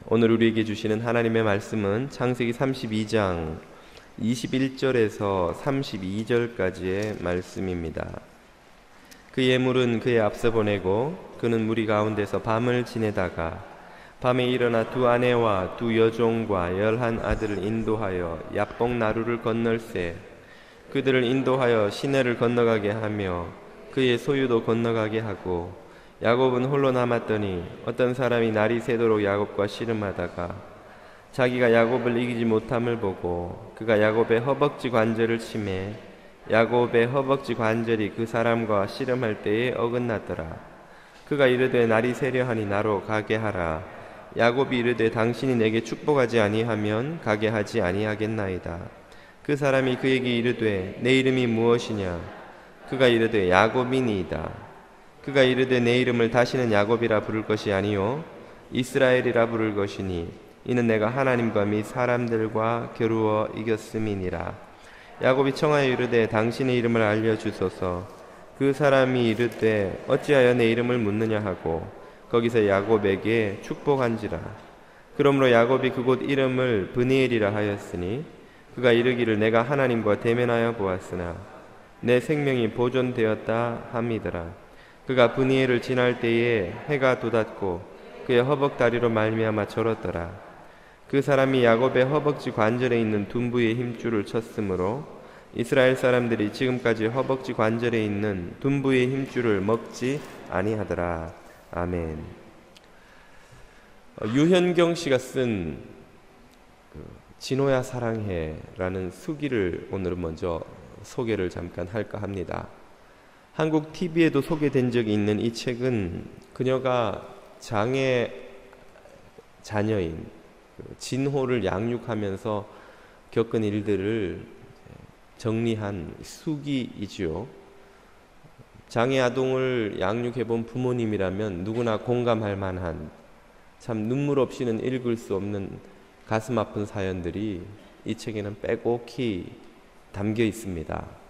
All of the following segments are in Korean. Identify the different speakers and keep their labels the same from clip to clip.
Speaker 1: 오늘 우리에게 주시는 하나님의 말씀은 창세기 32장 21절에서 32절까지의 말씀입니다. 그 예물은 그의 앞서 보내고 그는 무리 가운데서 밤을 지내다가 밤에 일어나 두 아내와 두 여종과 11 아들을 인도하여 야복 나루를 건널세 그들을 인도하여 시내를 건너가게 하며 그의 소유도 건너가게 하고 야곱은 홀로 남았더니 어떤 사람이 날이 새도록 야곱과 씨름하다가 자기가 야곱을 이기지 못함을 보고 그가 야곱의 허벅지 관절을 치매 야곱의 허벅지 관절이 그 사람과 씨름할 때에 어긋났더라. 그가 이르되 날이 새려하니 나로 가게 하라. 야곱이 이르되 당신이 내게 축복하지 아니하면 가게 하지 아니하겠나이다. 그 사람이 그에게 이르되 내 이름이 무엇이냐? 그가 이르되 야곱이니이다. 그가 이르되 내 이름을 다시는 야곱이라 부를 것이 아니요 이스라엘이라 부를 것이니 이는 내가 하나님과 및 사람들과 겨루어 이겼음이니라. 야곱이 청하여 이르되 당신의 이름을 알려주소서. 그 사람이 이르되 어찌하여 내 이름을 묻느냐 하고 거기서 야곱에게 축복한지라. 그러므로 야곱이 그곳 이름을 브니엘이라 하였으니 그가 이르기를 내가 하나님과 대면하여 보았으나 내 생명이 보존되었다 함이더라. 그가 브니엘을 지날 때에 해가 돋았고 그의 허벅다리로 말미암아 절었더라. 그 사람이 야곱의 허벅지 관절에 있는 둔부의 힘줄을 쳤으므로 이스라엘 사람들이 지금까지 허벅지 관절에 있는 둔부의 힘줄을 먹지 아니하더라. 아멘. 유현경 씨가 쓴 진호야 사랑해라는 수기를 오늘은 먼저 소개를 잠깐 할까 합니다. 한국 TV에도 소개된 적이 있는 이 책은 그녀가 장애 자녀인 진호를 양육하면서 겪은 일들을 정리한 수기이지요. 장애 아동을 양육해본 부모님이라면 누구나 공감할 만한 참 눈물 없이는 읽을 수 없는 가슴 아픈 사연들이 이 책에는 빼곡히 담겨 있습니다.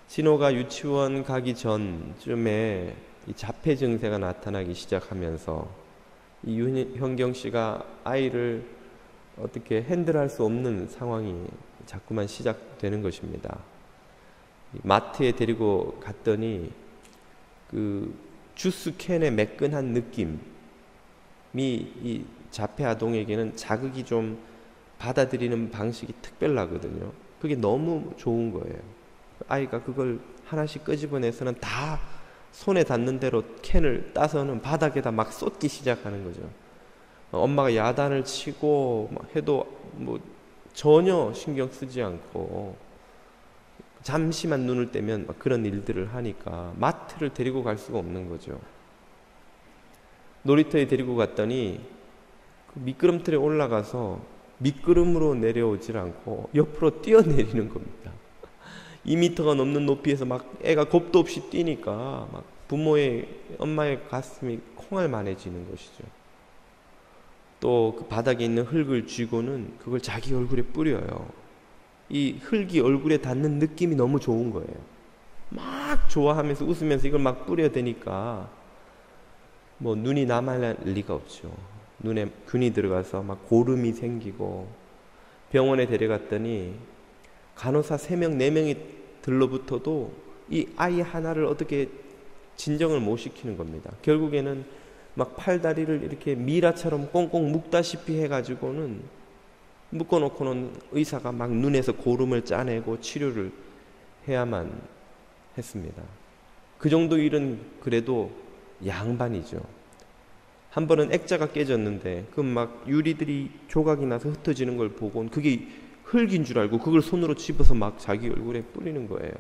Speaker 1: 진호가 유치원 가기 전쯤에 이 자폐 증세가 나타나기 시작하면서 이 유현경 씨가 아이를 어떻게 핸들할 수 없는 상황이 자꾸만 시작되는 것입니다. 마트에 데리고 갔더니 그 주스 캔의 매끈한 느낌이 이 자폐 아동에게는 자극이 좀 받아들이는 방식이 특별하거든요. 그게 너무 좋은 거예요. 아이가 그걸 하나씩 끄집어내서는 다 손에 닿는 대로 캔을 따서는 바닥에다 막 쏟기 시작하는 거죠. 엄마가 야단을 치고 해도 뭐 전혀 신경 쓰지 않고 잠시만 눈을 떼면 막 그런 일들을 하니까 마트를 데리고 갈 수가 없는 거죠. 놀이터에 데리고 갔더니 그 미끄럼틀에 올라가서 미끄럼으로 내려오질 않고 옆으로 뛰어내리는 겁니다. 2m가 넘는 높이에서 막 애가 겁도 없이 뛰니까 막 엄마의 가슴이 콩알만해지는 것이죠. 또 그 바닥에 있는 흙을 쥐고는 그걸 자기 얼굴에 뿌려요. 이 흙이 얼굴에 닿는 느낌이 너무 좋은 거예요. 막 좋아하면서 웃으면서 이걸 막 뿌려대니까 뭐 눈이 남아날 리가 없죠. 눈에 균이 들어가서 막 고름이 생기고 병원에 데려갔더니 간호사 3명, 4명이 들러붙어도 이 아이 하나를 어떻게 진정을 못 시키는 겁니다. 결국에는 막 팔다리를 이렇게 미라처럼 꽁꽁 묶다시피 해가지고는 묶어놓고는 의사가 막 눈에서 고름을 짜내고 치료를 해야만 했습니다. 그 정도 일은 그래도 양반이죠. 한 번은 액자가 깨졌는데 그 막 유리들이 조각이 나서 흩어지는 걸 보고는 그게 흙인 줄 알고 그걸 손으로 집어서 막 자기 얼굴에 뿌리는 거예요.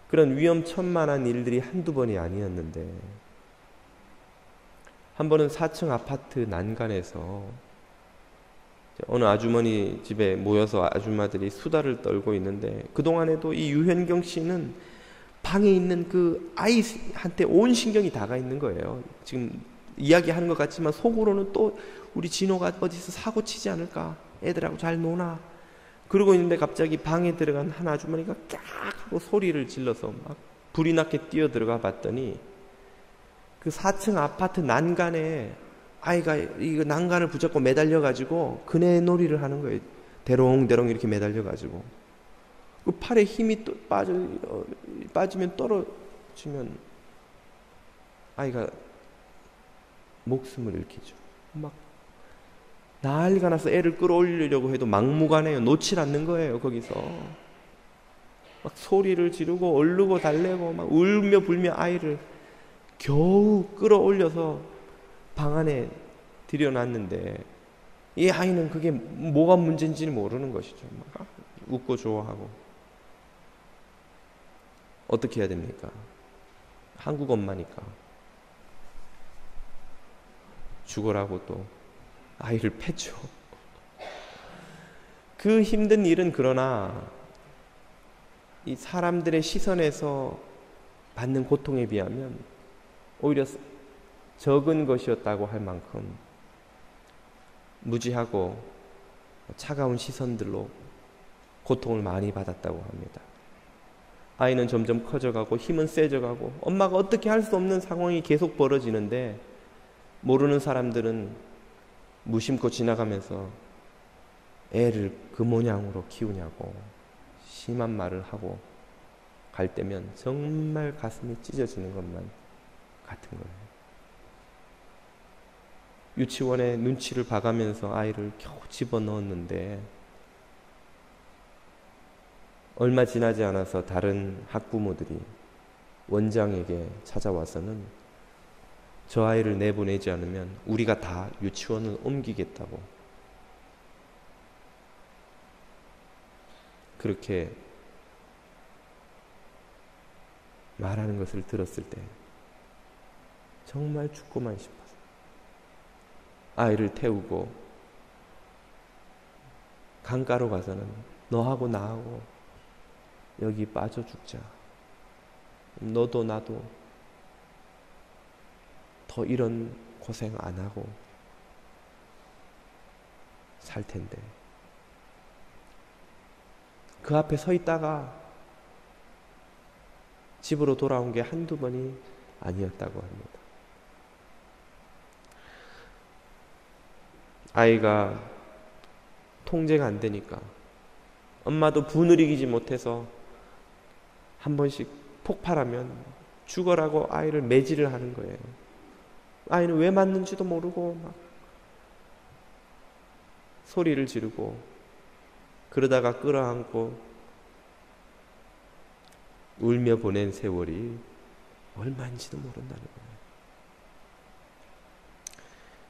Speaker 1: 그런 위험천만한 일들이 한두 번이 아니었는데 한 번은 4층 아파트 난간에서 어느 아주머니 집에 모여서 아줌마들이 수다를 떨고 있는데 그동안에도 이 유현경 씨는 방에 있는 그 아이한테 온 신경이 다가 있는 거예요. 지금 이야기하는 것 같지만 속으로는 또 우리 진호가 어디서 사고 치지 않을까? 애들하고 잘 노나? 그러고 있는데 갑자기 방에 들어간 한 아주머니가 깍 하고 소리를 질러서 막 불이 나게 뛰어 들어가 봤더니 그 4층 아파트 난간에 아이가 이거 난간을 붙잡고 매달려가지고 그네 놀이를 하는 거예요. 대롱대롱 이렇게 매달려가지고. 그 팔에 힘이 또 빠지면 떨어지면 아이가 목숨을 잃기죠. 막 난리가 나서 애를 끌어올리려고 해도 막무가내요. 놓질 않는 거예요. 거기서 막 소리를 지르고 얼르고 달래고 막 울며 불며 아이를 겨우 끌어올려서 방 안에 들여놨는데 이 아이는 그게 뭐가 문제인지는 모르는 것이죠. 막 웃고 좋아하고. 어떻게 해야 됩니까? 한국 엄마니까 죽어라고 또 아이를 패죠. 그 힘든 일은 그러나 이 사람들의 시선에서 받는 고통에 비하면 오히려 적은 것이었다고 할 만큼 무지하고 차가운 시선들로 고통을 많이 받았다고 합니다. 아이는 점점 커져가고 힘은 세져가고 엄마가 어떻게 할 수 없는 상황이 계속 벌어지는데 모르는 사람들은 무심코 지나가면서 애를 그 모양으로 키우냐고 심한 말을 하고 갈 때면 정말 가슴이 찢어지는 것만 같은 거예요. 유치원에 눈치를 봐가면서 아이를 겨우 집어넣었는데 얼마 지나지 않아서 다른 학부모들이 원장에게 찾아와서는 저 아이를 내보내지 않으면 우리가 다 유치원을 옮기겠다고 그렇게 말하는 것을 들었을 때 정말 죽고만 싶어서 아이를 태우고 강가로 가서는 너하고 나하고 여기 빠져 죽자. 너도 나도 더 이런 고생 안 하고 살 텐데. 그 앞에 서 있다가 집으로 돌아온 게 한두 번이 아니었다고 합니다. 아이가 통제가 안 되니까 엄마도 분을 이기지 못해서 한 번씩 폭발하면 죽어라고 아이를 매질을 하는 거예요. 아이는 왜 맞는지도 모르고 막 소리를 지르고 그러다가 끌어안고 울며 보낸 세월이 얼마인지도 모른다는 거예요.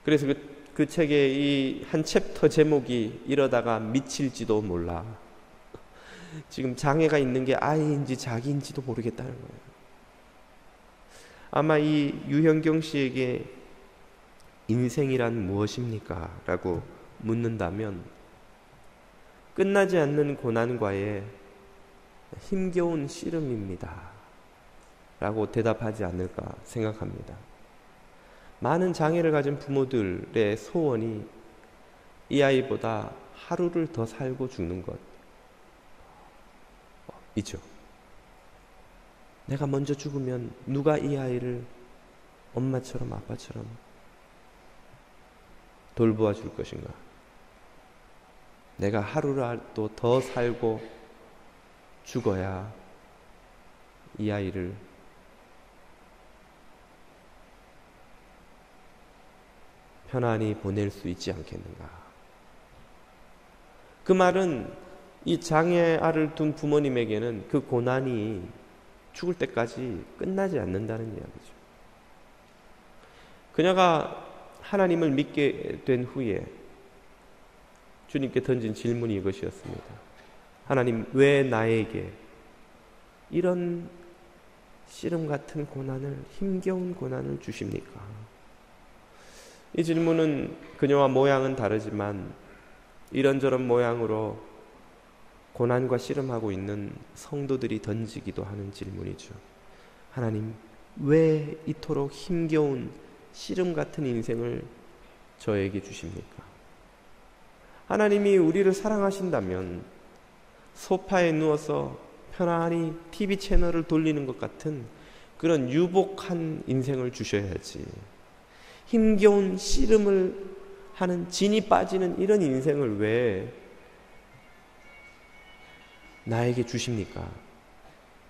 Speaker 1: 그래서 그 책의 이 한 챕터 제목이 이러다가 미칠지도 몰라. 지금 장애가 있는 게 아이인지 자기인지도 모르겠다는 거예요. 아마 이 유현경 씨에게 인생이란 무엇입니까? 라고 묻는다면 끝나지 않는 고난과의 힘겨운 씨름입니다. 라고 대답하지 않을까 생각합니다. 많은 장애를 가진 부모들의 소원이 이 아이보다 하루를 더 살고 죽는 것이죠. 내가 먼저 죽으면 누가 이 아이를 엄마처럼 아빠처럼 돌보아 줄 것인가? 내가 하루라도 더 살고 죽어야 이 아이를 편안히 보낼 수 있지 않겠는가? 그 말은 이 장애아를 둔 부모님에게는 그 고난이 죽을 때까지 끝나지 않는다는 이야기죠. 그녀가 하나님을 믿게 된 후에 주님께 던진 질문이 이것이었습니다. 하나님, 왜 나에게 이런 씨름 같은 고난을, 힘겨운 고난을 주십니까? 이 질문은 그녀와 모양은 다르지만 이런저런 모양으로 고난과 씨름하고 있는 성도들이 던지기도 하는 질문이죠. 하나님, 왜 이토록 힘겨운 씨름 같은 인생을 저에게 주십니까? 하나님이 우리를 사랑하신다면 소파에 누워서 편안히 TV 채널을 돌리는 것 같은 그런 유복한 인생을 주셔야지. 힘겨운 씨름을 하는 진이 빠지는 이런 인생을 왜 나에게 주십니까?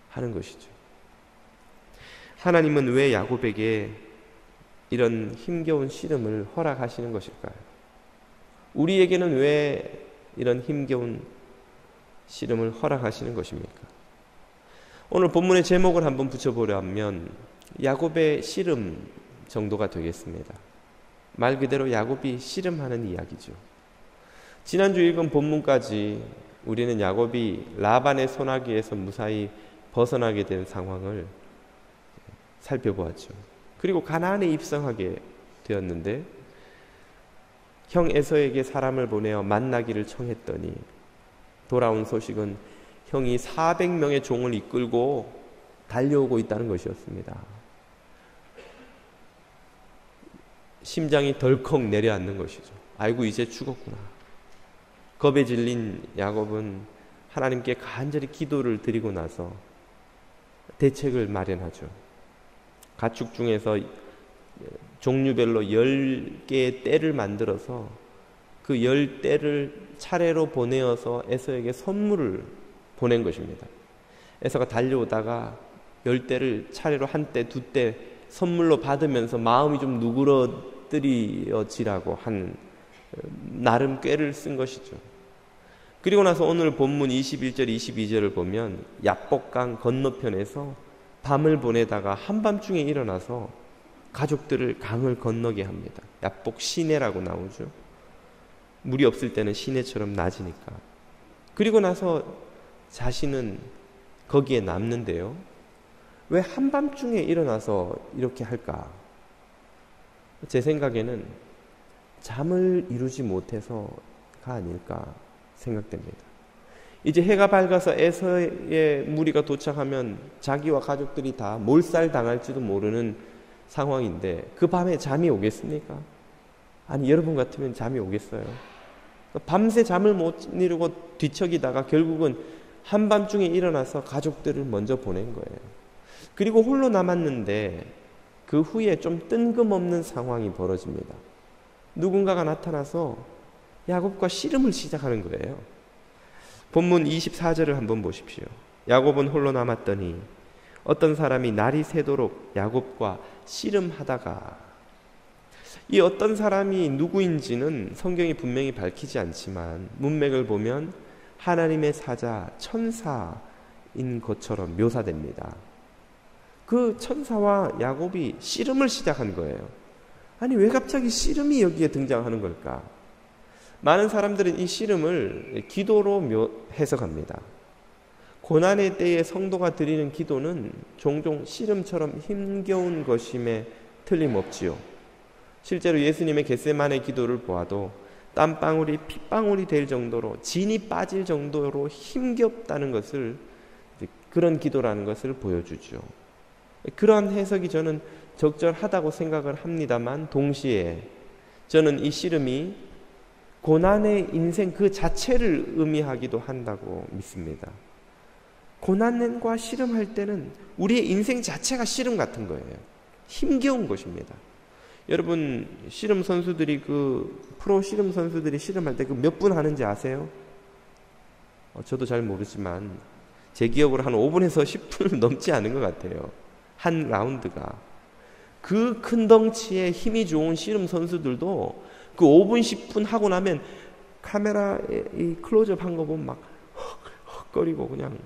Speaker 1: 하는 것이죠. 하나님은 왜 야곱에게 이런 힘겨운 씨름을 허락하시는 것일까요? 우리에게는 왜 이런 힘겨운 씨름을 허락하시는 것입니까? 오늘 본문의 제목을 한번 붙여보려면 야곱의 씨름 정도가 되겠습니다. 말 그대로 야곱이 씨름하는 이야기죠. 지난주 읽은 본문까지 우리는 야곱이 라반의 손아귀에서 무사히 벗어나게 된 상황을 살펴보았죠. 그리고 가나안에 입성하게 되었는데 형 에서에게 사람을 보내어 만나기를 청했더니 돌아온 소식은 형이 400명의 종을 이끌고 달려오고 있다는 것이었습니다. 심장이 덜컥 내려앉는 것이죠. 아이고 이제 죽었구나. 겁에 질린 야곱은 하나님께 간절히 기도를 드리고 나서 대책을 마련하죠. 가축 중에서 종류별로 10개의 떼를 만들어서 그 10떼를 차례로 보내어서 에서에게 선물을 보낸 것입니다. 에서가 달려오다가 10떼를 차례로 한 떼, 두 떼 선물로 받으면서 마음이 좀 누그러뜨려지라고 한 나름 꾀를 쓴 것이죠. 그리고 나서 오늘 본문 21절, 22절을 보면 야복강 건너편에서 밤을 보내다가 한밤중에 일어나서 가족들을 강을 건너게 합니다. 야복 시내라고 나오죠. 물이 없을 때는 시내처럼 낮으니까. 그리고 나서 자신은 거기에 남는데요. 왜 한밤중에 일어나서 이렇게 할까? 제 생각에는 잠을 이루지 못해서가 아닐까 생각됩니다. 이제 해가 밝아서 에서의 무리가 도착하면 자기와 가족들이 다 몰살당할지도 모르는 상황인데 그 밤에 잠이 오겠습니까? 아니 여러분 같으면 잠이 오겠어요? 밤새 잠을 못 이루고 뒤척이다가 결국은 한밤중에 일어나서 가족들을 먼저 보낸 거예요. 그리고 홀로 남았는데 그 후에 좀 뜬금없는 상황이 벌어집니다. 누군가가 나타나서 야곱과 씨름을 시작하는 거예요. 본문 24절을 한번 보십시오. 야곱은 홀로 남았더니 어떤 사람이 날이 새도록 야곱과 씨름하다가, 이 어떤 사람이 누구인지는 성경이 분명히 밝히지 않지만 문맥을 보면 하나님의 사자, 천사인 것처럼 묘사됩니다. 그 천사와 야곱이 씨름을 시작한 거예요. 아니 왜 갑자기 씨름이 여기에 등장하는 걸까? 많은 사람들은 이 씨름을 기도로 해석합니다. 고난의 때에 성도가 드리는 기도는 종종 씨름처럼 힘겨운 것임에 틀림없지요. 실제로 예수님의 겟세마네 기도를 보아도 땀방울이 핏방울이 될 정도로, 진이 빠질 정도로 힘겹다는 것을, 그런 기도라는 것을 보여주죠. 그러한 해석이 저는 적절하다고 생각을 합니다만, 동시에 저는 이 씨름이 고난의 인생 그 자체를 의미하기도 한다고 믿습니다. 고난과 씨름할 때는 우리의 인생 자체가 씨름 같은 거예요. 힘겨운 것입니다. 여러분, 씨름 선수들이, 프로 씨름 선수들이 씨름할 때 몇 분 하는지 아세요? 저도 잘 모르지만 제 기억으로 한 5분에서 10분을 넘지 않은 것 같아요. 한 라운드가. 그 큰 덩치에 힘이 좋은 씨름 선수들도 그 5분, 10분 하고 나면 카메라 이 클로즈업 한 거 보면 막 헉헉거리고 그냥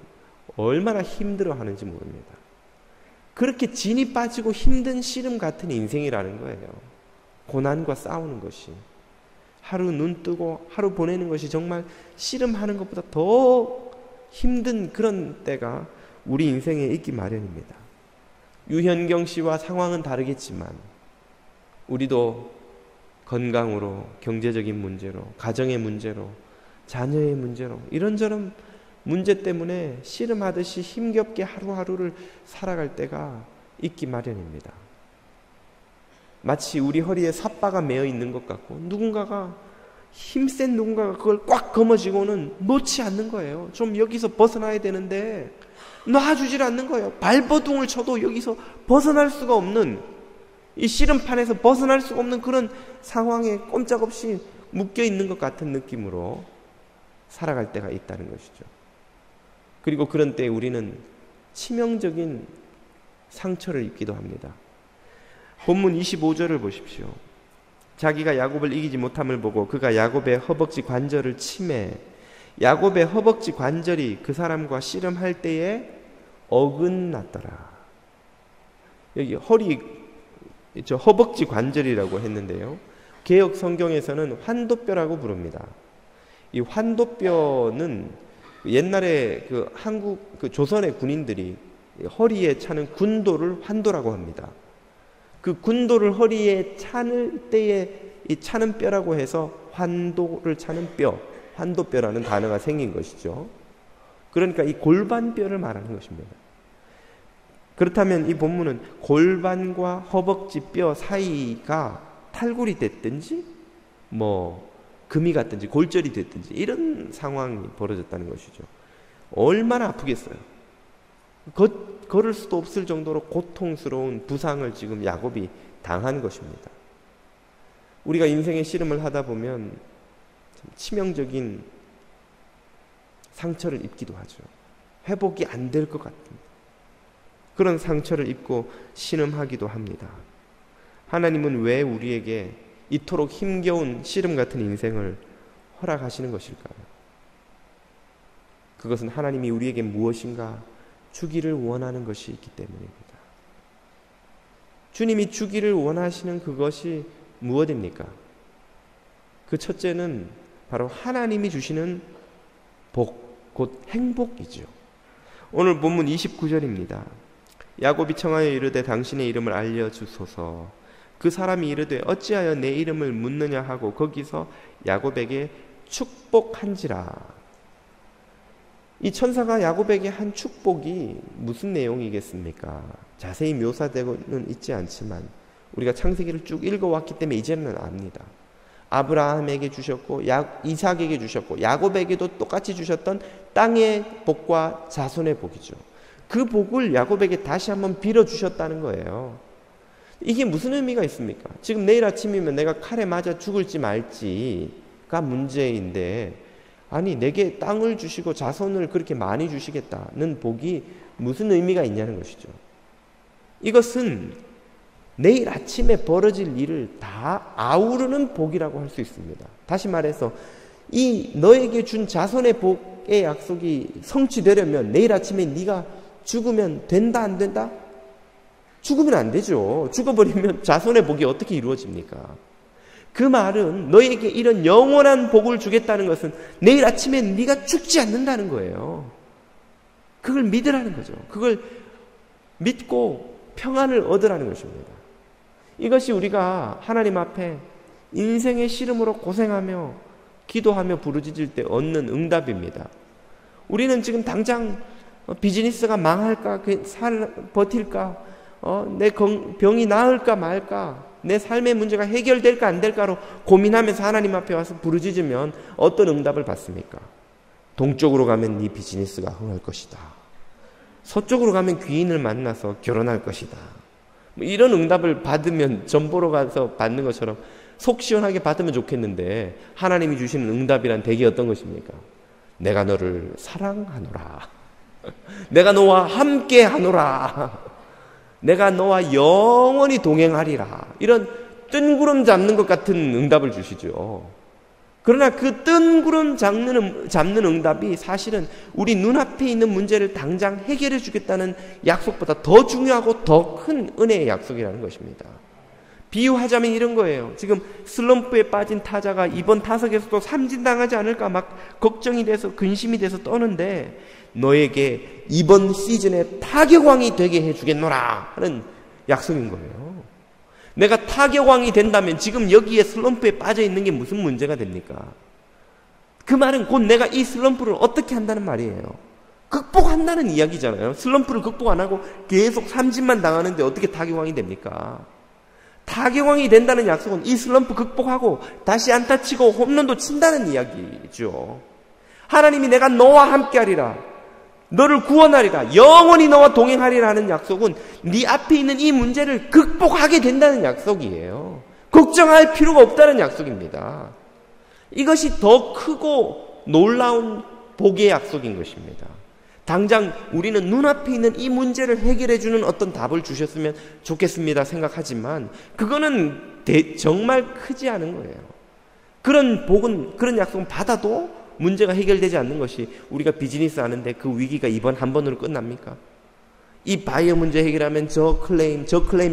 Speaker 1: 얼마나 힘들어 하는지 모릅니다. 그렇게 진이 빠지고 힘든 씨름 같은 인생이라는 거예요. 고난과 싸우는 것이. 하루 눈 뜨고 하루 보내는 것이 정말 씨름하는 것보다 더 힘든 그런 때가 우리 인생에 있기 마련입니다. 유현경 씨와 상황은 다르겠지만 우리도 건강으로, 경제적인 문제로, 가정의 문제로, 자녀의 문제로, 이런저런 문제 때문에 씨름하듯이 힘겹게 하루하루를 살아갈 때가 있기 마련입니다. 마치 우리 허리에 삿바가 매어 있는 것 같고 누군가가, 힘센 누군가가 그걸 꽉 거머쥐고는 놓지 않는 거예요. 좀 여기서 벗어나야 되는데 놔주질 않는 거예요. 발버둥을 쳐도 여기서 벗어날 수가 없는 이 씨름판에서 벗어날 수가 없는 그런 상황에 꼼짝없이 묶여 있는 것 같은 느낌으로 살아갈 때가 있다는 것이죠. 그리고 그런 때 우리는 치명적인 상처를 입기도 합니다. 본문 25절을 보십시오. 자기가 야곱을 이기지 못함을 보고 그가 야곱의 허벅지 관절을 치매, 야곱의 허벅지 관절이 그 사람과 씨름할 때에 어긋났더라. 여기 허벅지 관절이라고 했는데요, 개역 성경에서는 환도뼈라고 부릅니다. 이 환도뼈는 옛날에 한국 조선의 군인들이 허리에 차는 군도를 환도라고 합니다. 그 군도를 허리에 차는 때에 이 차는 뼈라고 해서 환도를 차는 뼈, 환도뼈라는 단어가 생긴 것이죠. 그러니까 이 골반뼈를 말하는 것입니다. 그렇다면 이 본문은 골반과 허벅지 뼈 사이가 탈골이 됐든지 금이 갔든지 골절이 됐든지 이런 상황이 벌어졌다는 것이죠. 얼마나 아프겠어요. 걸을 수도 없을 정도로 고통스러운 부상을 지금 야곱이 당한 것입니다. 우리가 인생의 씨름을 하다 보면 치명적인 상처를 입기도 하죠. 회복이 안 될 것 같은 그런 상처를 입고 신음하기도 합니다. 하나님은 왜 우리에게 이토록 힘겨운 씨름 같은 인생을 허락하시는 것일까요? 그것은 하나님이 우리에게 무엇인가 주기를 원하는 것이 있기 때문입니다. 주님이 주기를 원하시는 그것이 무엇입니까? 그 첫째는 바로 하나님이 주시는 복, 곧 행복이죠. 오늘 본문 29절입니다. 야곱이 청하여 이르되 당신의 이름을 알려주소서. 그 사람이 이르되 어찌하여 내 이름을 묻느냐 하고 거기서 야곱에게 축복한지라. 이 천사가 야곱에게 한 축복이 무슨 내용이겠습니까? 자세히 묘사되고는 있지 않지만 우리가 창세기를 쭉 읽어왔기 때문에 이제는 압니다. 아브라함에게 주셨고 이삭에게 주셨고 야곱에게도 똑같이 주셨던 땅의 복과 자손의 복이죠. 그 복을 야곱에게 다시 한번 빌어주셨다는 거예요. 이게 무슨 의미가 있습니까? 지금 내일 아침이면 내가 칼에 맞아 죽을지 말지가 문제인데, 아니 내게 땅을 주시고 자손을 그렇게 많이 주시겠다는 복이 무슨 의미가 있냐는 것이죠. 이것은 내일 아침에 벌어질 일을 다 아우르는 복이라고 할 수 있습니다. 다시 말해서 이 너에게 준 자손의 복의 약속이 성취되려면 내일 아침에 네가 죽으면 된다 안 된다? 죽으면 안 되죠. 죽어버리면 자손의 복이 어떻게 이루어집니까? 그 말은 너에게 이런 영원한 복을 주겠다는 것은 내일 아침에 네가 죽지 않는다는 거예요. 그걸 믿으라는 거죠. 그걸 믿고 평안을 얻으라는 것입니다. 이것이 우리가 하나님 앞에 인생의 씨름으로 고생하며 기도하며 부르짖을 때 얻는 응답입니다. 우리는 지금 당장 비즈니스가 망할까, 버틸까, 내 병이 나을까 말까, 내 삶의 문제가 해결될까 안 될까로 고민하면서 하나님 앞에 와서 부르짖으면 어떤 응답을 받습니까? 동쪽으로 가면 네 비즈니스가 흥할 것이다. 서쪽으로 가면 귀인을 만나서 결혼할 것이다. 이런 응답을 받으면 전보로 가서 받는 것처럼 속 시원하게 받으면 좋겠는데, 하나님이 주시는 응답이란 대개 어떤 것입니까? 내가 너를 사랑하노라. 내가 너와 함께 하노라. 내가 너와 영원히 동행하리라. 이런 뜬구름 잡는 것 같은 응답을 주시죠. 그러나 그 뜬구름 잡는 응답이 사실은 우리 눈앞에 있는 문제를 당장 해결해 주겠다는 약속보다 더 중요하고 더 큰 은혜의 약속이라는 것입니다. 비유하자면 이런 거예요. 지금 슬럼프에 빠진 타자가 이번 타석에서도 삼진당하지 않을까 막 걱정이 돼서 근심이 돼서 떠는데, 너에게 이번 시즌에 타격왕이 되게 해주겠노라 하는 약속인 거예요. 내가 타격왕이 된다면 지금 여기에 슬럼프에 빠져 있는 게 무슨 문제가 됩니까? 그 말은 곧 내가 이 슬럼프를 어떻게 한다는 말이에요. 극복한다는 이야기잖아요. 슬럼프를 극복 안 하고 계속 삼진만 당하는데 어떻게 타격왕이 됩니까? 타격왕이 된다는 약속은 이 슬럼프 극복하고 다시 안타 치고 홈런도 친다는 이야기죠. 하나님이 내가 너와 함께 하리라. 너를 구원하리라, 영원히 너와 동행하리라 하는 약속은 네 앞에 있는 이 문제를 극복하게 된다는 약속이에요. 걱정할 필요가 없다는 약속입니다. 이것이 더 크고 놀라운 복의 약속인 것입니다. 당장 우리는 눈앞에 있는 이 문제를 해결해 주는 어떤 답을 주셨으면 좋겠습니다 생각하지만 그거는 정말 크지 않은 거예요. 그런 복은, 그런 약속은 받아도 문제가 해결되지 않는 것이, 우리가 비즈니스 하는데 그 위기가 이번 한 번으로 끝납니까? 이 바이어 문제 해결하면 저 클레임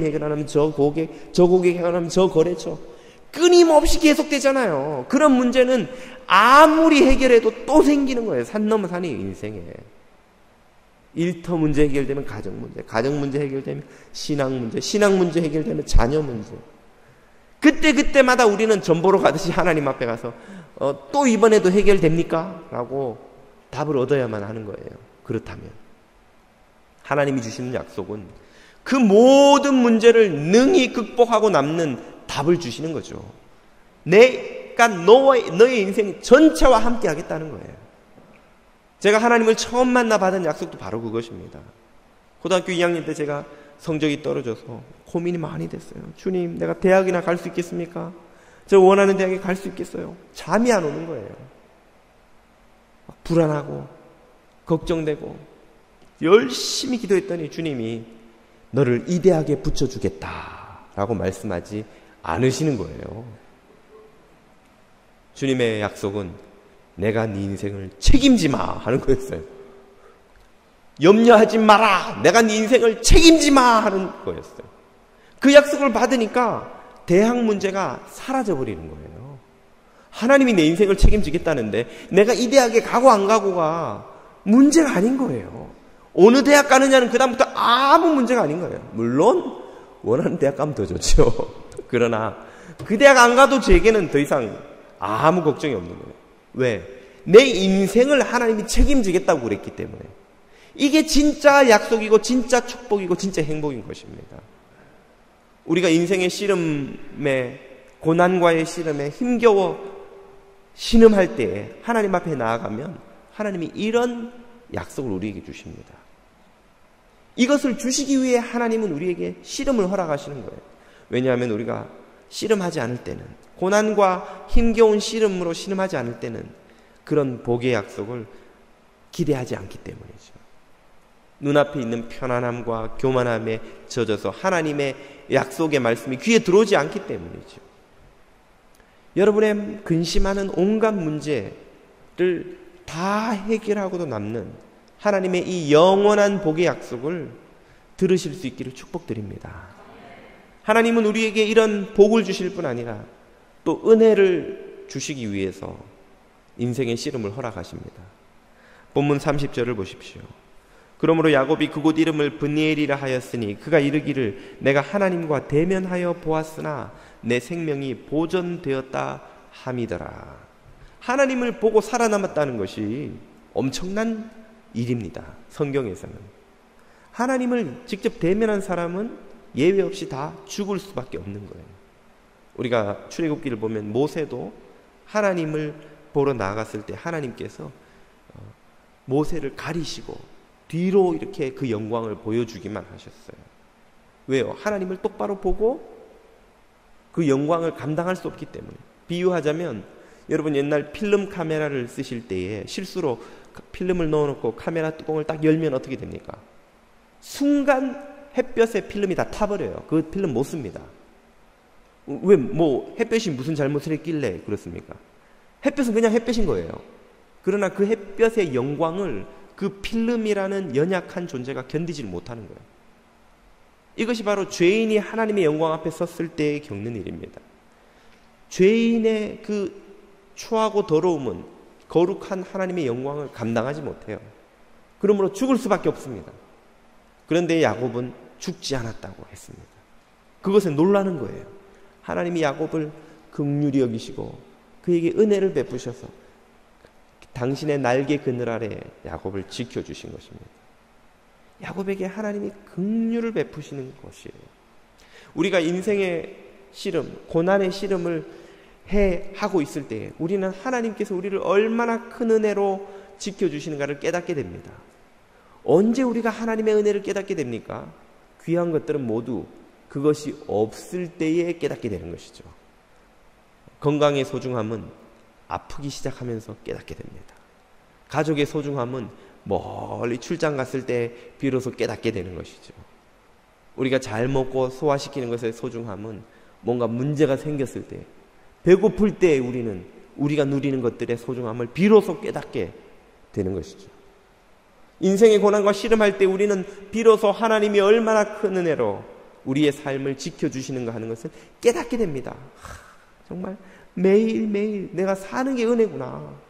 Speaker 1: 해결하면 저 고객 해결하면 저 거래처, 끊임없이 계속되잖아요. 그런 문제는 아무리 해결해도 또 생기는 거예요. 산 넘어 산이에요, 인생에. 일터 문제 해결되면 가정 문제 해결되면 신앙 문제 해결되면 자녀 문제. 그때마다 우리는 전보로 가듯이 하나님 앞에 가서 또 이번에도 해결됩니까? 라고 답을 얻어야만 하는 거예요. 그렇다면 하나님이 주시는 약속은 그 모든 문제를 능히 극복하고 남는 답을 주시는 거죠. 내가 너의 인생 전체와 함께 하겠다는 거예요. 제가 하나님을 처음 만나 받은 약속도 바로 그것입니다. 고등학교 2학년 때 제가 성적이 떨어져서 고민이 많이 됐어요. 주님, 내가 대학이나 갈 수 있겠습니까? 저 원하는 대학에 갈 수 있겠어요? 잠이 안 오는 거예요. 불안하고 걱정되고 열심히 기도했더니 주님이 너를 이 대학에 붙여주겠다라고 말씀하지 않으시는 거예요. 주님의 약속은 내가 네 인생을 책임지마 하는 거였어요. 염려하지 마라, 내가 네 인생을 책임지마 하는 거였어요. 그 약속을 받으니까 대학 문제가 사라져버리는 거예요. 하나님이 내 인생을 책임지겠다는데 내가 이 대학에 가고 안 가고가 문제가 아닌 거예요. 어느 대학 가느냐는 그다음부터 아무 문제가 아닌 거예요. 물론 원하는 대학 가면 더 좋죠. 그러나 그 대학 안 가도 제게는 더 이상 아무 걱정이 없는 거예요. 왜? 내 인생을 하나님이 책임지겠다고 그랬기 때문에. 이게 진짜 약속이고 진짜 축복이고 진짜 행복인 것입니다. 우리가 인생의 씨름에, 고난과의 씨름에 힘겨워 신음할 때에 하나님 앞에 나아가면 하나님이 이런 약속을 우리에게 주십니다. 이것을 주시기 위해 하나님은 우리에게 씨름을 허락하시는 거예요. 왜냐하면 우리가 씨름하지 않을 때는, 고난과 힘겨운 씨름으로 씨름하지 않을 때는 그런 복의 약속을 기대하지 않기 때문이죠. 눈앞에 있는 편안함과 교만함에 젖어서 하나님의 약속의 말씀이 귀에 들어오지 않기 때문이죠. 여러분의 근심하는 온갖 문제를 다 해결하고도 남는 하나님의 이 영원한 복의 약속을 들으실 수 있기를 축복드립니다. 하나님은 우리에게 이런 복을 주실 뿐 아니라 또 은혜를 주시기 위해서 인생의 씨름을 허락하십니다. 본문 30절을 보십시오. 그러므로 야곱이 그곳 이름을 브니엘이라 하였으니 그가 이르기를 내가 하나님과 대면하여 보았으나 내 생명이 보존되었다 함이더라. 하나님을 보고 살아남았다는 것이 엄청난 일입니다. 성경에서는 하나님을 직접 대면한 사람은 예외 없이 다 죽을 수밖에 없는 거예요. 우리가 출애굽기를 보면 모세도 하나님을 보러 나갔을 때 하나님께서 모세를 가리시고 뒤로 이렇게 그 영광을 보여주기만 하셨어요. 왜요? 하나님을 똑바로 보고 그 영광을 감당할 수 없기 때문에. 비유하자면 여러분 옛날 필름 카메라를 쓰실 때에 실수로 필름을 넣어놓고 카메라 뚜껑을 딱 열면 어떻게 됩니까? 순간 햇볕에 필름이 다 타버려요. 그 필름 못 씁니다. 왜? 햇볕이 무슨 잘못을 했길래 그렇습니까? 햇볕은 그냥 햇볕인 거예요. 그러나 그 햇볕의 영광을 그 필름이라는 연약한 존재가 견디지를 못하는 거예요. 이것이 바로 죄인이 하나님의 영광 앞에 섰을 때 겪는 일입니다. 죄인의 그 추하고 더러움은 거룩한 하나님의 영광을 감당하지 못해요. 그러므로 죽을 수밖에 없습니다. 그런데 야곱은 죽지 않았다고 했습니다. 그것에 놀라는 거예요. 하나님이 야곱을 긍휼히 여기시고 그에게 은혜를 베푸셔서 당신의 날개 그늘 아래 야곱을 지켜주신 것입니다. 야곱에게 하나님이 긍휼을 베푸시는 것이에요. 우리가 인생의 씨름, 고난의 씨름을 하고 있을 때 우리는 하나님께서 우리를 얼마나 큰 은혜로 지켜주시는가를 깨닫게 됩니다. 언제 우리가 하나님의 은혜를 깨닫게 됩니까? 귀한 것들은 모두 그것이 없을 때에 깨닫게 되는 것이죠. 건강의 소중함은 아프기 시작하면서 깨닫게 됩니다. 가족의 소중함은 멀리 출장 갔을 때 비로소 깨닫게 되는 것이죠. 우리가 잘 먹고 소화시키는 것의 소중함은 뭔가 문제가 생겼을 때, 배고플 때 우리가 누리는 것들의 소중함을 비로소 깨닫게 되는 것이죠. 인생의 고난과 씨름할 때 우리는 비로소 하나님이 얼마나 큰 은혜로 우리의 삶을 지켜주시는가 하는 것을 깨닫게 됩니다. 정말 매일매일 내가 사는 게 은혜구나.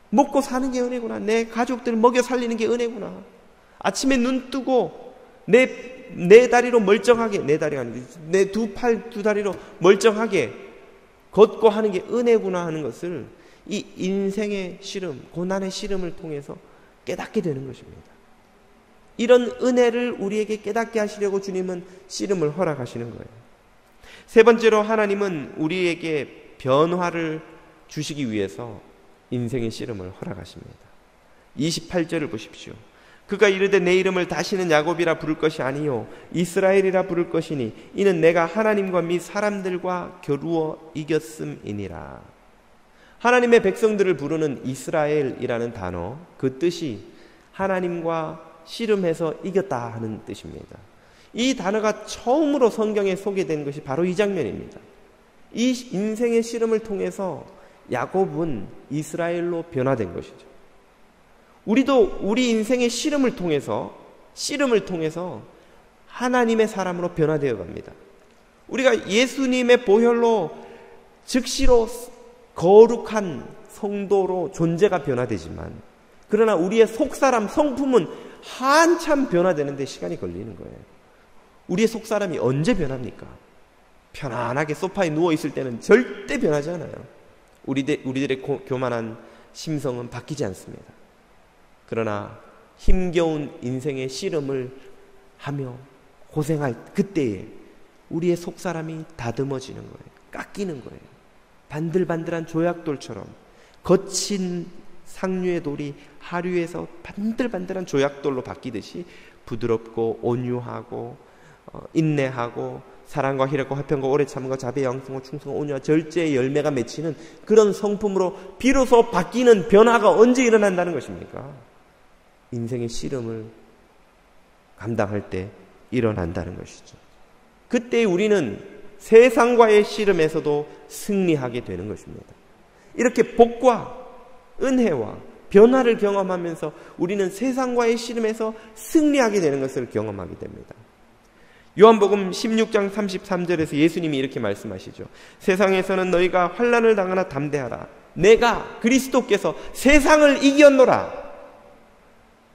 Speaker 1: 먹고 사는 게 은혜구나. 내 가족들 먹여 살리는 게 은혜구나. 아침에 눈 뜨고 내 다리로 멀쩡하게, 내 다리가 아니고 내 두 팔 두 다리로 멀쩡하게 걷고 하는 게 은혜구나 하는 것을 이 인생의 씨름, 고난의 씨름을 통해서 깨닫게 되는 것입니다. 이런 은혜를 우리에게 깨닫게 하시려고 주님은 씨름을 허락하시는 거예요. 세 번째로 하나님은 우리에게 변화를 주시기 위해서 인생의 씨름을 허락하십니다. 28절을 보십시오. 그가 이르되 내 이름을 다시는 야곱이라 부를 것이 아니요 이스라엘이라 부를 것이니 이는 내가 하나님과 및 사람들과 겨루어 이겼음이니라. 하나님의 백성들을 부르는 이스라엘이라는 단어, 그 뜻이 하나님과 씨름해서 이겼다 하는 뜻입니다. 이 단어가 처음으로 성경에 소개된 것이 바로 이 장면입니다. 이 인생의 씨름을 통해서 야곱은 이스라엘로 변화된 것이죠. 우리도 우리 인생의 씨름을 통해서 하나님의 사람으로 변화되어 갑니다. 우리가 예수님의 보혈로 즉시로 거룩한 성도로 존재가 변화되지만, 그러나 우리의 속사람, 성품은 한참 변화되는데 시간이 걸리는 거예요. 우리의 속사람이 언제 변합니까? 편안하게 소파에 누워있을 때는 절대 변하지 않아요. 우리들의 교만한 심성은 바뀌지 않습니다. 그러나 힘겨운 인생의 씨름을 하며 고생할 그때에 우리의 속사람이 다듬어지는 거예요. 깎이는 거예요. 반들반들한 조약돌처럼 거친 상류의 돌이 하류에서 반들반들한 조약돌로 바뀌듯이 부드럽고 온유하고 인내하고 사랑과 희락과 화평과 오래 참음과 자비와 양성과 충성과 온유와 절제의 열매가 맺히는 그런 성품으로 비로소 바뀌는 변화가 언제 일어난다는 것입니까? 인생의 씨름을 감당할 때 일어난다는 것이죠. 그때 우리는 세상과의 씨름에서도 승리하게 되는 것입니다. 이렇게 복과 은혜와 변화를 경험하면서 우리는 세상과의 씨름에서 승리하게 되는 것을 경험하게 됩니다. 요한복음 16장 33절에서 예수님이 이렇게 말씀하시죠. 세상에서는 너희가 환난을 당하나 담대하라. 내가 그리스도께서 세상을 이겼노라.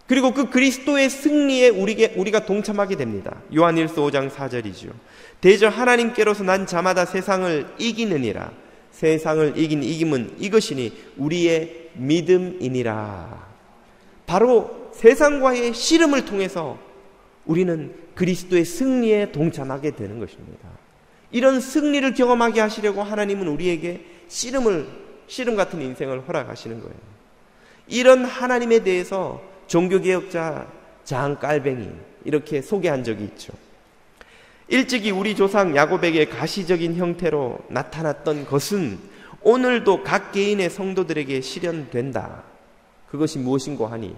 Speaker 1: 그리고 그 그리스도의 승리에 우리가 동참하게 됩니다. 요한일서 5장 4절이죠. 대저 하나님께로서 난 자마다 세상을 이기느니라. 세상을 이긴 이김은 이것이니 우리의 믿음이니라. 바로 세상과의 씨름을 통해서 우리는 그리스도의 승리에 동참하게 되는 것입니다. 이런 승리를 경험하게 하시려고 하나님은 우리에게 씨름 같은 인생을 허락하시는 거예요. 이런 하나님에 대해서 종교개혁자 장 깔뱅이 이렇게 소개한 적이 있죠. 일찍이 우리 조상 야곱에게 가시적인 형태로 나타났던 것은 오늘도 각 개인의 성도들에게 실현된다. 그것이 무엇인고 하니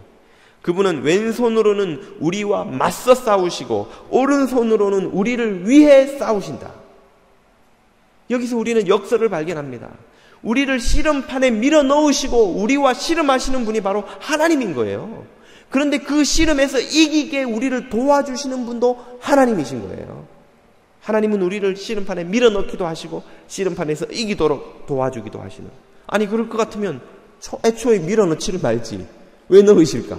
Speaker 1: 그분은 왼손으로는 우리와 맞서 싸우시고 오른손으로는 우리를 위해 싸우신다. 여기서 우리는 역설을 발견합니다. 우리를 씨름판에 밀어 넣으시고 우리와 씨름하시는 분이 바로 하나님인 거예요. 그런데 그 씨름에서 이기게 우리를 도와주시는 분도 하나님이신 거예요. 하나님은 우리를 씨름판에 밀어 넣기도 하시고 씨름판에서 이기도록 도와주기도 하시는. 아니 그럴 것 같으면 애초에 밀어 넣지를 말지 왜 넣으실까?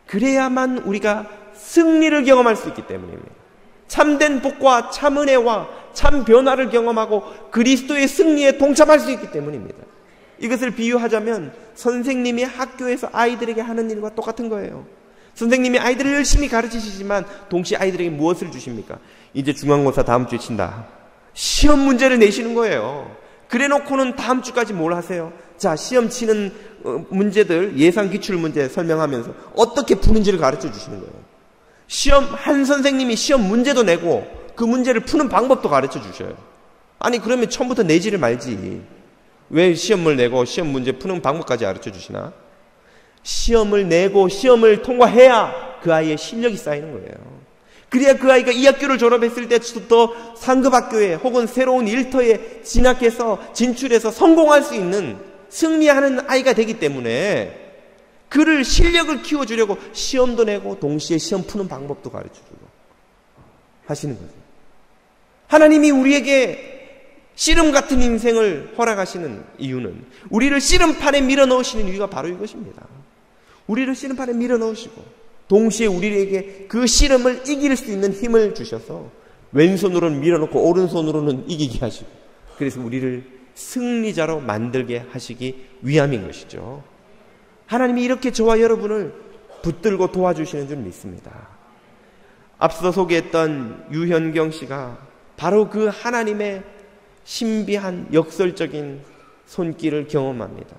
Speaker 1: 그래야만 우리가 승리를 경험할 수 있기 때문입니다. 참된 복과 참 은혜와 참 변화를 경험하고 그리스도의 승리에 동참할 수 있기 때문입니다. 이것을 비유하자면 선생님이 학교에서 아이들에게 하는 일과 똑같은 거예요. 선생님이 아이들을 열심히 가르치시지만 동시에 아이들에게 무엇을 주십니까? 이제 중간고사 다음 주에 친다. 시험 문제를 내시는 거예요. 그래 놓고는 다음 주까지 뭘 하세요? 자, 시험 치는 문제들, 예상 기출 문제 설명하면서 어떻게 푸는지를 가르쳐 주시는 거예요. 한 선생님이 시험 문제도 내고 그 문제를 푸는 방법도 가르쳐 주셔요. 아니, 그러면 처음부터 내지를 말지. 왜 시험을 내고 시험 문제 푸는 방법까지 가르쳐 주시나? 시험을 내고 시험을 통과해야 그 아이의 실력이 쌓이는 거예요. 그래야 그 아이가 이 학교를 졸업했을 때부터 상급 학교에 혹은 새로운 일터에 진출해서 성공할 수 있는, 승리하는 아이가 되기 때문에 그를 실력을 키워주려고 시험도 내고 동시에 시험 푸는 방법도 가르쳐주고 하시는 거죠. 하나님이 우리에게 씨름 같은 인생을 허락하시는 이유는, 우리를 씨름판에 밀어넣으시는 이유가 바로 이것입니다. 우리를 씨름판에 밀어넣으시고 동시에 우리에게 그 씨름을 이길 수 있는 힘을 주셔서 왼손으로는 밀어넣고 오른손으로는 이기게 하시고, 그래서 우리를 승리자로 만들게 하시기 위함인 것이죠. 하나님이 이렇게 저와 여러분을 붙들고 도와주시는 줄 믿습니다. 앞서 소개했던 유현경 씨가 바로 그 하나님의 신비한 역설적인 손길을 경험합니다.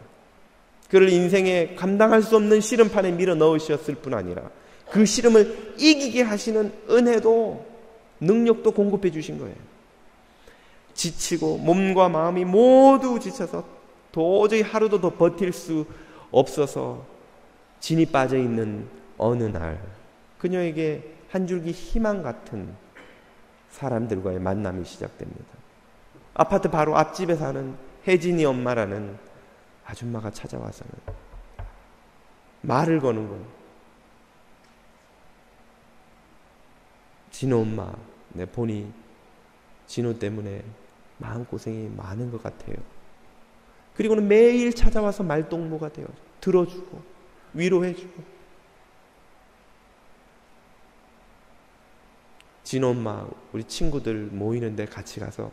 Speaker 1: 그를 인생에 감당할 수 없는 씨름판에 밀어 넣으셨을 뿐 아니라 그 씨름을 이기게 하시는 은혜도, 능력도 공급해 주신 거예요. 지치고 몸과 마음이 모두 지쳐서 도저히 하루도 더 버틸 수 없어서 진이 빠져 있는 어느 날, 그녀에게 한 줄기 희망 같은 사람들과의 만남이 시작됩니다. 아파트 바로 앞집에 사는 혜진이 엄마라는 아줌마가 찾아와서는 말을 거는 거예요. 진호 엄마, 내 보니 진호 때문에 마음고생이 많은 것 같아요. 그리고는 매일 찾아와서 말동무가 되어 들어주고 위로해주고, 진호 엄마, 우리 친구들 모이는데 같이 가서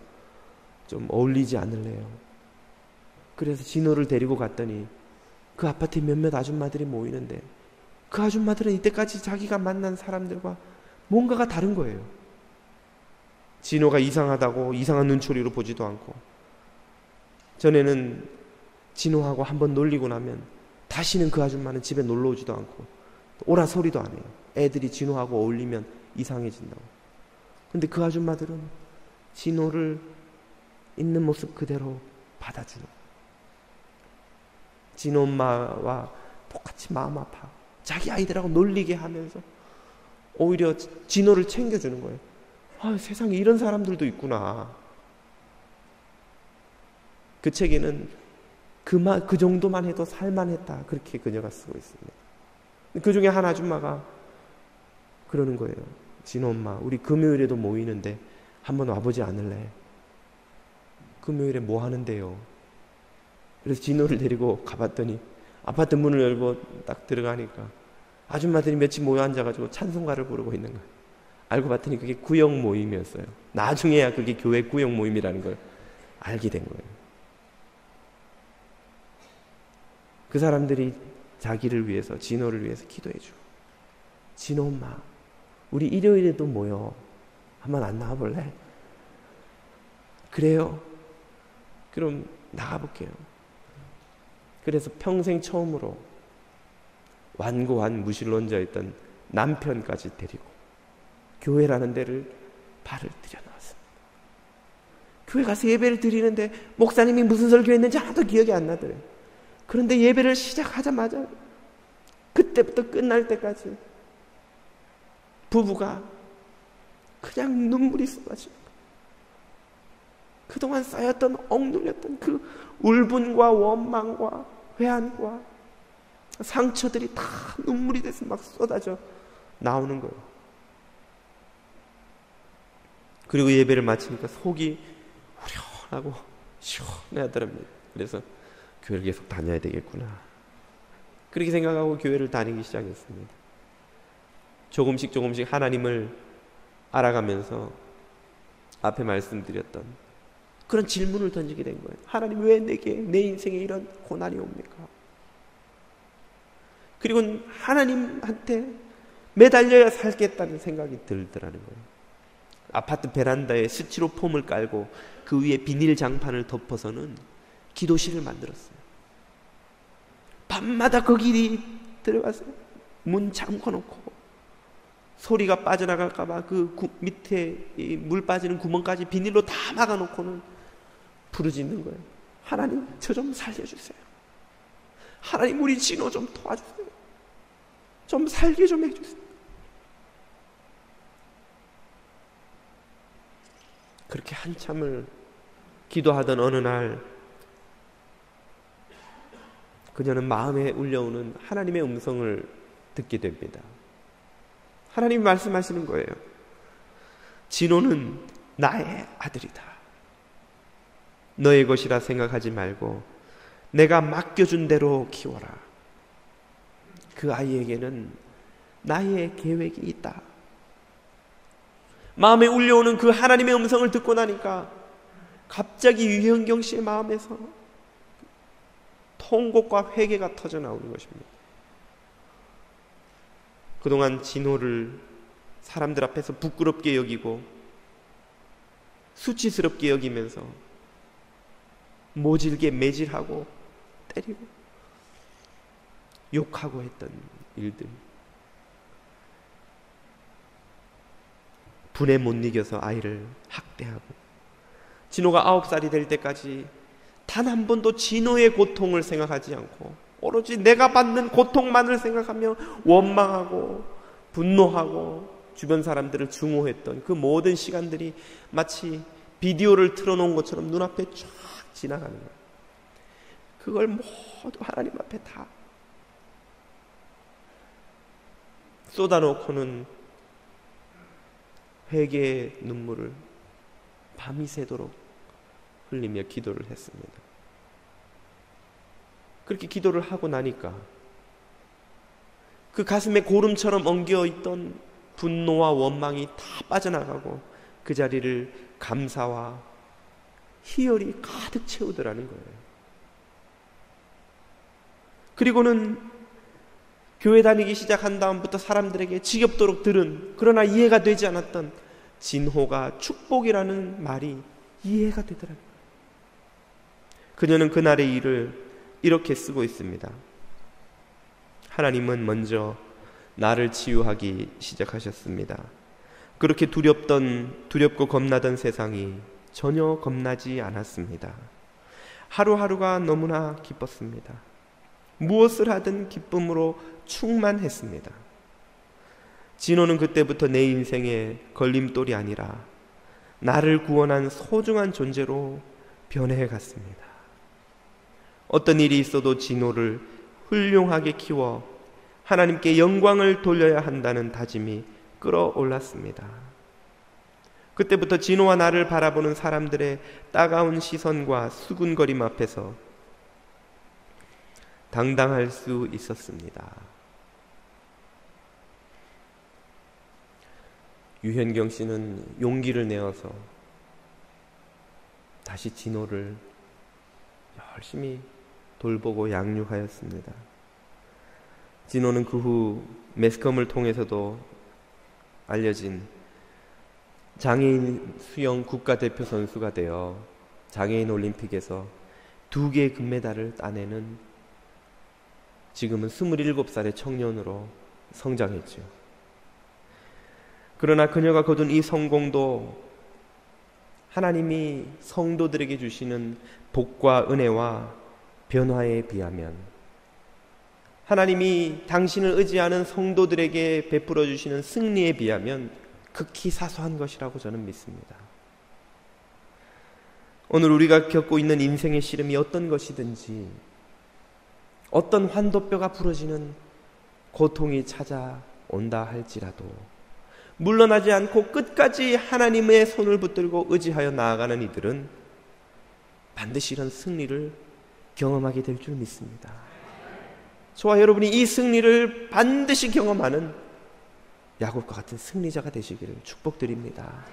Speaker 1: 좀 어울리지 않을래요? 그래서 진호를 데리고 갔더니 그 아파트에 몇몇 아줌마들이 모이는데 그 아줌마들은 이때까지 자기가 만난 사람들과 뭔가가 다른 거예요. 진호가 이상하다고 이상한 눈초리로 보지도 않고, 전에는 진호하고 한번 놀리고 나면 다시는 그 아줌마는 집에 놀러 오지도 않고 오라 소리도 안 해요. 애들이 진호하고 어울리면 이상해진다고. 근데 그 아줌마들은 진호를 있는 모습 그대로 받아주는, 진호 엄마와 똑같이 마음 아파 자기 아이들하고 놀리게 하면서 오히려 진호를 챙겨주는 거예요. 아, 세상에 이런 사람들도 있구나. 그 책에는 그 정도만 해도 살만했다, 그렇게 그녀가 쓰고 있습니다. 그 중에 한 아줌마가 그러는 거예요. 진호 엄마, 우리 금요일에도 모이는데 한번 와보지 않을래? 금요일에 뭐 하는데요? 그래서 진호를 데리고 가봤더니 아파트 문을 열고 딱 들어가니까 아줌마들이 며칠 모여 앉아가지고 찬송가를 부르고 있는 거예요. 알고 봤더니 그게 구역 모임이었어요. 나중에야 그게 교회 구역 모임이라는 걸 알게 된 거예요. 그 사람들이 자기를 위해서, 진호를 위해서 기도해주고, 진호 엄마, 우리 일요일에도 모여 한번 안 나와볼래? 그래요? 그럼 나가볼게요. 그래서 평생 처음으로 완고한 무신론자였던 남편까지 데리고 교회라는 데를 발을 들여놓았습니다. 교회 가서 예배를 드리는데 목사님이 무슨 설교했는지 하나도 기억이 안 나더래요. 그런데 예배를 시작하자마자 그때부터 끝날 때까지 부부가 그냥 눈물이 쏟아지고, 그동안 쌓였던 억눌렸던 그 울분과 원망과 회한과 상처들이 다 눈물이 돼서 막 쏟아져 나오는 거예요. 그리고 예배를 마치니까 속이 후련하고 시원하더랍니다. 그래서 교회를 계속 다녀야 되겠구나, 그렇게 생각하고 교회를 다니기 시작했습니다. 조금씩 하나님을 알아가면서 앞에 말씀드렸던 그런 질문을 던지게 된 거예요. 하나님, 왜 내게 내 인생에 이런 고난이 옵니까? 그리고 하나님한테 매달려야 살겠다는 생각이 들더라는 거예요. 아파트 베란다에 스티로폼을 깔고 그 위에 비닐 장판을 덮어서는 기도실을 만들었어요. 밤마다 거기 들어가서 문 잠궈놓고 소리가 빠져나갈까봐 그 밑에 물 빠지는 구멍까지 비닐로 다 막아놓고는 부르짖는 거예요. 하나님, 저 좀 살려주세요. 하나님, 우리 진호 좀 도와주세요. 좀 살게 좀 해주세요. 그렇게 한참을 기도하던 어느 날 그녀는 마음에 울려오는 하나님의 음성을 듣게 됩니다. 하나님이 말씀하시는 거예요. 진호는 나의 아들이다. 너의 것이라 생각하지 말고 내가 맡겨준 대로 키워라. 그 아이에게는 나의 계획이 있다. 마음에 울려오는 그 하나님의 음성을 듣고 나니까 갑자기 유현경 씨의 마음에서 통곡과 회개가 터져 나오는 것입니다. 그동안 진호를 사람들 앞에서 부끄럽게 여기고 수치스럽게 여기면서 모질게 매질하고 때리고 욕하고 했던 일들, 분에 못 이겨서 아이를 학대하고, 진호가 9살이 될 때까지 단 한 번도 진호의 고통을 생각하지 않고 오로지 내가 받는 고통만을 생각하며 원망하고 분노하고 주변 사람들을 증오했던 그 모든 시간들이 마치 비디오를 틀어놓은 것처럼 눈앞에 쫙 지나가는 거예요. 그걸 모두 하나님 앞에 다 쏟아놓고는 회개의 눈물을 밤이 새도록 흘리며 기도를 했습니다. 그렇게 기도를 하고 나니까 그 가슴에 고름처럼 엉겨있던 분노와 원망이 다 빠져나가고 그 자리를 감사와 희열이 가득 채우더라는 거예요. 그리고는 교회 다니기 시작한 다음부터 사람들에게 지겹도록 들은, 그러나 이해가 되지 않았던 진호가 축복이라는 말이 이해가 되더라고요. 그녀는 그날의 일을 이렇게 쓰고 있습니다. 하나님은 먼저 나를 치유하기 시작하셨습니다. 그렇게 두렵고 겁나던 세상이 전혀 겁나지 않았습니다. 하루하루가 너무나 기뻤습니다. 무엇을 하든 기쁨으로 충만했습니다. 진호는 그때부터 내 인생의 걸림돌이 아니라 나를 구원한 소중한 존재로 변해갔습니다. 어떤 일이 있어도 진호를 훌륭하게 키워 하나님께 영광을 돌려야 한다는 다짐이 끌어올랐습니다. 그때부터 진호와 나를 바라보는 사람들의 따가운 시선과 수군거림 앞에서 당당할 수 있었습니다. 유현경 씨는 용기를 내어서 다시 진호를 열심히 돌보고 양육하였습니다. 진호는 그 후 매스컴을 통해서도 알려진 장애인 수영 국가대표 선수가 되어 장애인 올림픽에서 2개의 금메달을 따내는, 지금은 27살의 청년으로 성장했죠. 그러나 그녀가 거둔 이 성공도 하나님이 성도들에게 주시는 복과 은혜와 변화에 비하면, 하나님이 당신을 의지하는 성도들에게 베풀어 주시는 승리에 비하면 극히 사소한 것이라고 저는 믿습니다. 오늘 우리가 겪고 있는 인생의 시름이 어떤 것이든지, 어떤 환도뼈가 부러지는 고통이 찾아온다 할지라도 물러나지 않고 끝까지 하나님의 손을 붙들고 의지하여 나아가는 이들은 반드시 이런 승리를 경험하게 될 줄 믿습니다. 저와 여러분이 이 승리를 반드시 경험하는 야곱과 같은 승리자가 되시기를 축복드립니다.